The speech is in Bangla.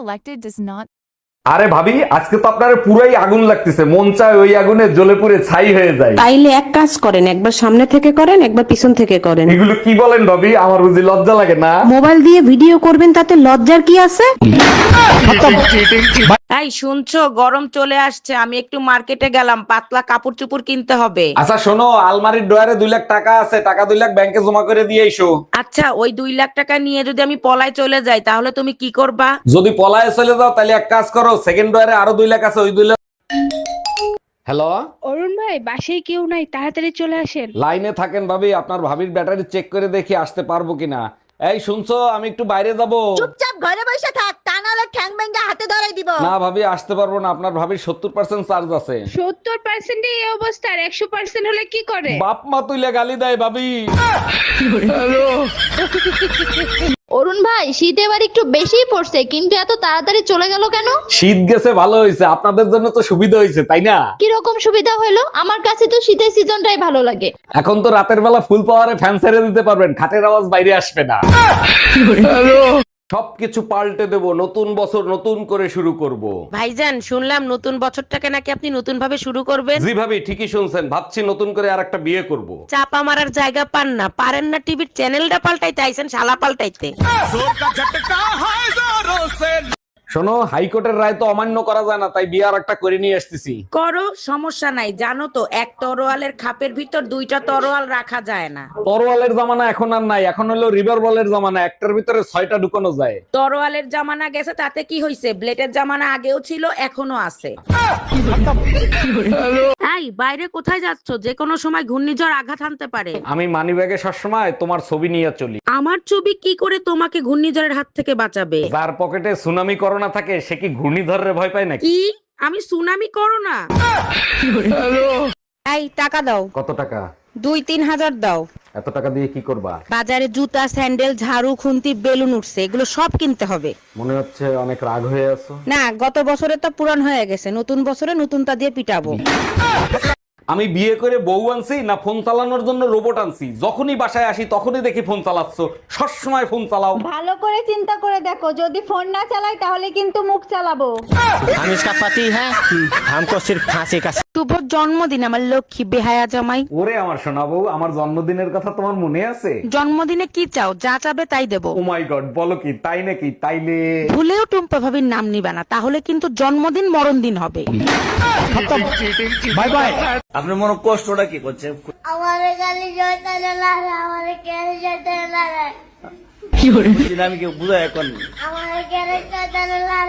selected does not. আরে ভাবি, আজকে তো আপনার পুরাই আগুন লাগতেছে, মন চায় ওই আগুনে জ্বলে পুড়ে ছাই হয়ে যায়। তাইলে এক কাজ করেন, একবার সামনে থেকে করেন, একবার পিছন থেকে করেন। এগুলো কি বলেন ভাবি? আমার বুঝি লজ্জা লাগে না? মোবাইল দিয়ে ভিডিও করবেন, তাতে লজ্জার কি আছে? এই শুনছো, গরম চলে আসছে, আমি একটু মার্কেটে গেলাম, পাতলা কাপড় চোপড় কিনতে হবে। আচ্ছা শোনো, আলমারির ডয়ারে 2 লাখ টাকা আছে, টাকা 2 লাখ ব্যাংকে জমা করে দিয়ে এসো। আচ্ছা, ওই 2 লাখ টাকা নিয়ে যদি আমি পলায় চলে যাই তাহলে তুমি কি করবা? যদি পলায়ে চলে যাও তাহলে এক কাজ করো, সেকেন্ড ডয়ারে আরো 2 লাখ আছে, ওই 2 লাখ। হ্যালো, অরুণ ভাই, বাসায় কেউ নাই, তাড়াতাড়ি চলে আসেন। লাইনে থাকেন ভাবি, আপনার ভাবির ব্যাটারি চেক করে দেখি আসতে পারবো কিনা। এই শুনছো, আমি একটু বাইরে যাব। চুপচাপ ঘরে বসে থাক, তা নাহলে ঠ্যাং ভেঙে হাতে ধরাই দিব। না ভাবি, আসতে পারবো না, আপনার ভাবির 70% চার্জ আছে। 70% এই অবস্থা, আর 100% হলে কি করে? বাপ মা তুইলে গালি দেয় ভাবি। অরুণ ভাই, শীত এবার একটু বেশিই পড়ছে, কিন্তু এত তাড়াতাড়ি চলে গেল কেন? শীত গেছে ভালো হয়েছে, আপনাদের জন্য তো সুবিধা হয়েছে, তাই না? কিরকম সুবিধা হলো? আমার কাছে তো শীতের সিজনটাই ভালো লাগে। এখন তো রাতের বেলা ফুল পাওয়ারে ফ্যান ছেড়ে দিতে পারবেন, খাটের আওয়াজ বাইরে আসবে না। সবকিছু পাল্টে দেব, নতুন বছর নতুন করে শুরু করব। ভাইজান, শুনলাম নতুন বছরটাকে নাকি আপনি নতুন ভাবে শুরু করবেন। জি ভাবি, ঠিকই শুনছেন, ভাবছি নতুন করে আর একটা বিয়ে করব। চাপা মারার জায়গা পান না, পারেন না টিভির চ্যানেলটা পাল্টাইতে, আইছেন শালা পাল্টাইতে। শোনো, হাইকোর্টের রায় তো অমান্য করা যায় না, তাই বিয়ে আর একটা করে নিয়ে আসতেছি। করো, সমস্যা নাই। জানো তো, এক তরোয়ালের খাপের ভিতর 2টা তরোয়াল রাখা যায় না। তরোয়ালের জামানা এখন আর নাই, এখন হলো রিভার বলের জামানা, একটার ভিতরে 6টা ঢুকানো যায়। তরোয়ালের জামানা গেছে, তাতে কি হইছে? ব্লেডের জামানা আগেও ছিল, এখনো আছে। এই বাইরে কোথায় যাচ্ছ? যে কোনো সময় ঘূর্ণিঝড় আঘাত হানতে পারে। আমি মানিব্যাগে সবসময় তোমার ছবি নিয়ে চলি। আমার ছবি কি করে তোমাকে ঘূর্ণিঝড়ের হাত থেকে বাঁচাবে? যার পকেটে সুনামি করোনা থাকে সে কি ঘূর্ণিঝড়ের ভয় পায় নাকি? কি? আমি সুনামি করো না? এই টাকা দাও। কত টাকা? 2-3 হাজার দাও। এত টাকা দিয়ে কি করবা? বাজারে জুতা, স্যান্ডেল, ঝাড়ু, খুন্তি, বেলুন উঠছে, এগুলো সব কিনতে হবে। মনে হচ্ছে অনেক রাগ হয়ে আছো। না, গত বছরে তো পুরান হয়ে গেছে, নতুন বছরে নতুনটা দিয়ে পিটাবো। আমি বিয়ে করে বউ আনছি না ফোন চালানোর জন্য রোবট আনছি? যখনই বাসায় আসি তখনই দেখি ফোন চালাচ্ছ, সবসময় ফোন চালাও। ভালো করে চিন্তা করে দেখো, যদি ফোন না চালাই তাহলে কিন্তু মুখ চালাবো। हम इसका पति है, हमको सिर्फ फांसी का। শুভ জন্মদিন আমার লক্ষ্মী বেহায়া জামাই। ওরে আমার সোনা বউ, আমার জন্মদিনের কথা তোমার মনে আছে? জন্মদিনে কি চাও? যা চাবে তাই দেবো। ও মাই গড, বলো কি? তাই নাকি? তাইলে ভুলেও টুম্পা ভাবির নাম নিবে না, তাহলে কিন্তু জন্মদিন মরণ দিন হবে। Bye bye. আপনার মনে কষ্টটা কি করছে? আমার গালি জয়তালে লাগে, আমার কেন জয়তালে লাগে, আমি কি বুঝাই এখন? আমার কেন জয়তালে লাগে।